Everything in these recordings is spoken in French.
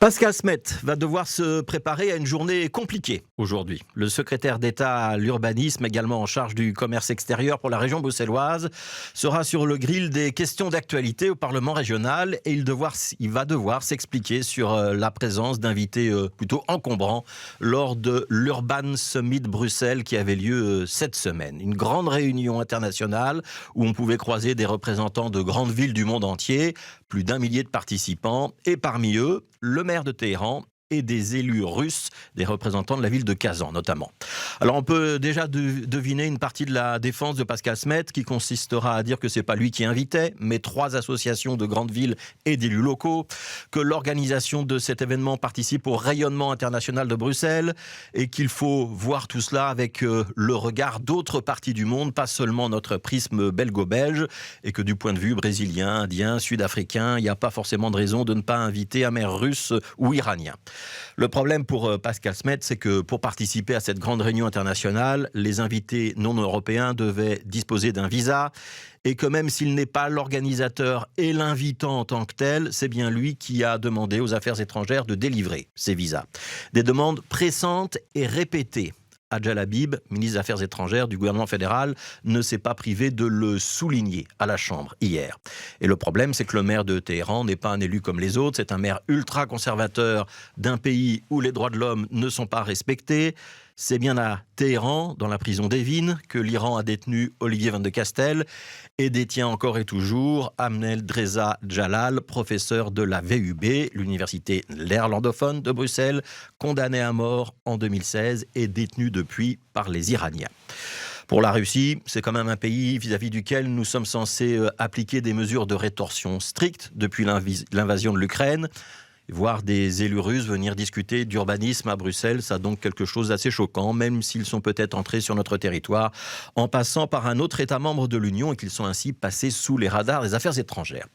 Pascal Smet va devoir se préparer à une journée compliquée aujourd'hui. Le secrétaire d'État à l'urbanisme, également en charge du commerce extérieur pour la région bruxelloise, sera sur le grill des questions d'actualité au Parlement régional et il va devoir s'expliquer sur la présence d'invités plutôt encombrants lors de l'Urban Summit Bruxelles qui avait lieu cette semaine. Une grande réunion internationale où on pouvait croiser des représentants de grandes villes du monde entier, plus d'1 millier de participants et parmi eux, le maire de Téhéran et des élus russes, des représentants de la ville de Kazan notamment. Alors on peut déjà deviner une partie de la défense de Pascal Smet qui consistera à dire que c'est pas lui qui invitait, mais 3 associations de grandes villes et d'élus locaux, que l'organisation de cet événement participe au rayonnement international de Bruxelles et qu'il faut voir tout cela avec le regard d'autres parties du monde, pas seulement notre prisme belgo-belge, et que du point de vue brésilien, indien, sud-africain, il n'y a pas forcément de raison de ne pas inviter un maire russe ou iranien. Le problème pour Pascal Smet, c'est que pour participer à cette grande réunion internationale, les invités non européens devaient disposer d'un visa et que même s'il n'est pas l'organisateur et l'invitant en tant que tel, c'est bien lui qui a demandé aux affaires étrangères de délivrer ces visas. Des demandes pressantes et répétées. Adjal Habib, ministre des Affaires étrangères du gouvernement fédéral, ne s'est pas privé de le souligner à la Chambre hier. Et le problème, c'est que le maire de Téhéran n'est pas un élu comme les autres, c'est un maire ultra-conservateur d'un pays où les droits de l'homme ne sont pas respectés. C'est bien à Téhéran, dans la prison d'Evin, que l'Iran a détenu Olivier Van de Castel et détient encore et toujours Ahmed Reza Jalal, professeur de la VUB, l'université néerlandophone de Bruxelles, condamné à mort en 2016 et détenu depuis par les Iraniens. Pour la Russie, c'est quand même un pays vis-à-vis duquel nous sommes censés appliquer des mesures de rétorsion strictes depuis l'invasion de l'Ukraine. Voir des élus russes venir discuter d'urbanisme à Bruxelles, ça a donc quelque chose d'assez choquant, même s'ils sont peut-être entrés sur notre territoire en passant par un autre État membre de l'Union et qu'ils sont ainsi passés sous les radars des affaires étrangères.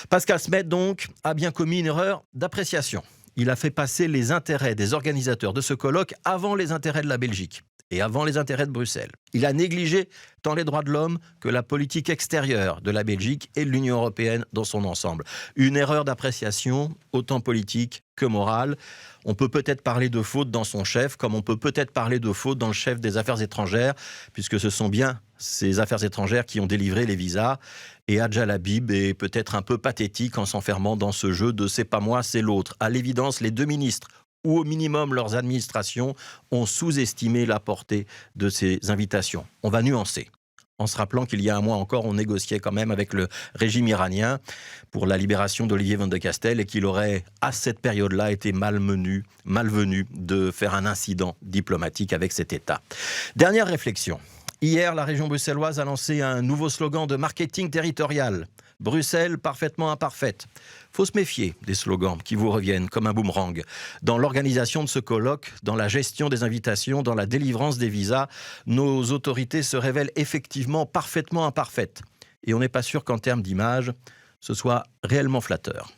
Pascal Smet, donc, a bien commis une erreur d'appréciation. Il a fait passer les intérêts des organisateurs de ce colloque avant les intérêts de la Belgique et avant les intérêts de Bruxelles. Il a négligé tant les droits de l'homme que la politique extérieure de la Belgique et de l'Union européenne dans son ensemble. Une erreur d'appréciation, autant politique que morale. On peut peut-être parler de faute dans son chef, comme on peut peut-être parler de faute dans le chef des affaires étrangères, puisque ce sont bien ces affaires étrangères qui ont délivré les visas. Et Adjal Habib est peut-être un peu pathétique en s'enfermant dans ce jeu de « c'est pas moi, c'est l'autre ». À l'évidence, les 2 ministres ou au minimum leurs administrations, ont sous-estimé la portée de ces invitations. On va nuancer, en se rappelant qu'il y a un mois encore, on négociait quand même avec le régime iranien pour la libération d'Olivier Van de Castel et qu'il aurait, à cette période-là, été malvenu de faire un incident diplomatique avec cet État. Dernière réflexion. Hier, la région bruxelloise a lancé un nouveau slogan de marketing territorial. Bruxelles parfaitement imparfaite. Faut se méfier des slogans qui vous reviennent comme un boomerang. Dans l'organisation de ce colloque, dans la gestion des invitations, dans la délivrance des visas, nos autorités se révèlent effectivement parfaitement imparfaites. Et on n'est pas sûr qu'en termes d'image, ce soit réellement flatteur.